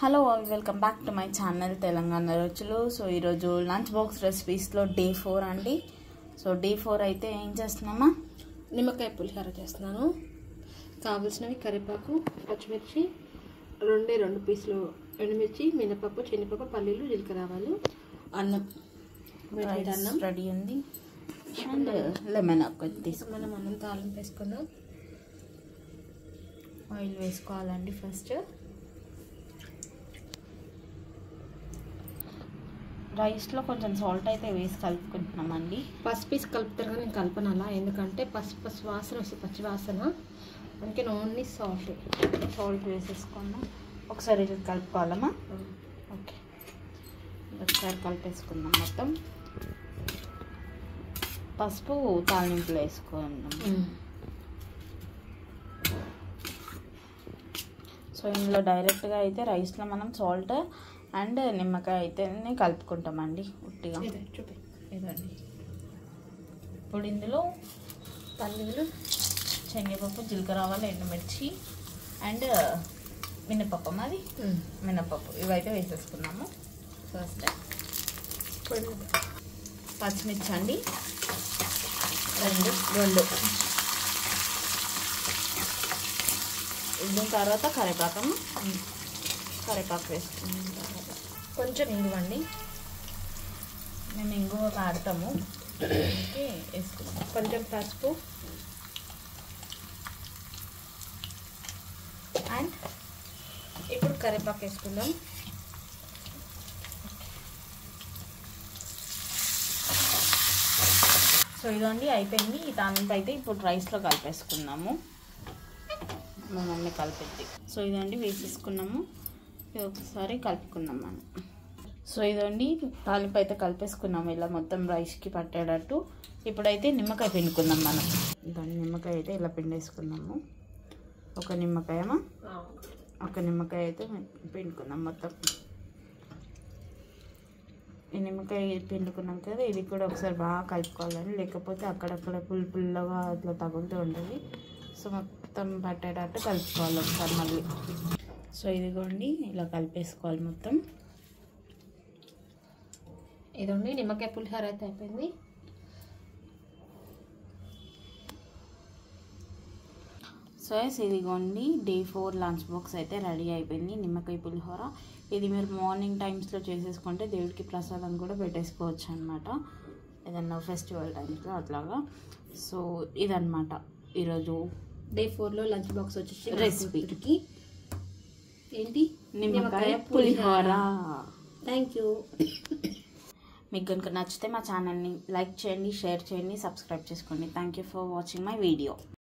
Hello all, welcome back to my channel Telangana రుచులు. So ఈరోజు lunch box రెసిపీస్లో day 4 అండి. So day 4 అయితే ఏం చేస్తున్నామా? నిమ్మకాయ పులిహోర చేస్తున్నాను. కావాల్సినవి కరివేపాకు, పచ్చిమిర్చి, 2 పీసులు ఎండుమిర్చి, మినపప్పు, శనగపప్పు, పల్లీలు, జీలకర్ర, ఆవాలు, అన్నం రెడీ ఉంది. అండ్ లెమన్ తీసుకుని మనం అన్నం తాలింపు వేసుకుందాం. ఆయిల్ వేసుకోవాలండి. ఫస్ట్ రైస్లో కొంచెం సాల్ట్ అయితే వేసి కలుపుకుంటున్నామండి. పసుపు వేసి కలుపుతారు కానీ నేను కలపను అలా, ఎందుకంటే పసుపు వాసన వస్తుంది, పచ్చి వాసన. అందుకే ఓన్లీ సాల్ట్ వేసేసుకున్నాం. ఒకసారి కలుపుకోవాలమ్మా. ఓకే, ఒకసారి కలిపేసుకుందాం మొత్తం. పసుపు తాలింపులో వేసుకుందాం. సో ఇందులో డైరెక్ట్గా అయితే రైస్లో మనం సాల్ట్ అండ్ నిమ్మకాయ అయితే కలుపుకుంటామండి ఉట్టిగా. ఇదండి. ఇప్పుడు ఇందులో పల్లీలు, శనగపప్పు, జీలకర్ర, ఆవాలు, ఎండుమిర్చి అండ్ మినపప్పు, మాది మినపప్పు, ఇవైతే వేసేసుకున్నాము. ఫస్ట్ పచ్చిమిర్చి అండి, రెండు దీని తర్వాత కరివేపాకు వేసుకున్న తర్వాత కొంచెం ఇంగువండి. మేము ఇంగువ వాడతాము, వేసుకుంటాం. కొంచెం పసుపు అండ్ ఇప్పుడు కరివేపాకు వేసుకుందాం. సో ఇదండి అయిపోయింది. ఈ తాలింపు అయితే ఇప్పుడు రైస్లో కలిపేసుకున్నాము. మమ్మల్ని కలిపెట్టి సో ఇదండి వేసేసుకున్నాము. ఇది ఒకసారి కలుపుకున్నాం మనం. సో ఇదండి తాలింపు అయితే కలిపేసుకున్నాము ఇలా మొత్తం రైస్కి పట్టేటట్టు. ఇప్పుడైతే నిమ్మకాయ పిండుకుందాం మనం. ఇదండి నిమ్మకాయ అయితే ఇలా పిండేసుకున్నాము. ఒక నిమ్మకాయ అయితే పిండుకుందాం మొత్తం. ఈ నిమ్మకాయ పిండుకున్నాం కదా, ఇది కూడా ఒకసారి బాగా కలుపుకోవాలని, లేకపోతే అక్కడక్కడ పుల్లగా అట్లా తగులుతూ ఉంటుంది. సో మొత్తం పట్టేటట్టు కలుపుకోవాలి ఒకసారి మళ్ళీ. సో ఇదిగోండి ఇలా కలిపేసుకోవాలి మొత్తం. ఇదండి నిమ్మకాయ పులిహోర అయితే అయిపోయింది. సో ఇదిగోండి డే 4 లంచ్ బాక్స్ అయితే రెడీ అయిపోయింది. నిమ్మకాయ పులిహోర ఇది మీరు మార్నింగ్ టైమ్స్లో చేసేసుకుంటే దేవుడికి ప్రసాదం కూడా పెట్టేసుకోవచ్చు అనమాట, ఏదన్నా ఫెస్టివల్ టైమ్స్లో అట్లాగా. సో ఇదన్నమాట ఈరోజు డే 4లో లంచ్ బాక్స్ వచ్చేసి రెసిపీకి ఏంటి, నిమ్మకాయ పులిహోర. Thank you. మీకు కనుక నచ్చితే మా ఛానల్ని లైక్ చేయండి, షేర్ చేయండి, సబ్స్క్రైబ్ చేసుకోండి. Thank you for watching my video.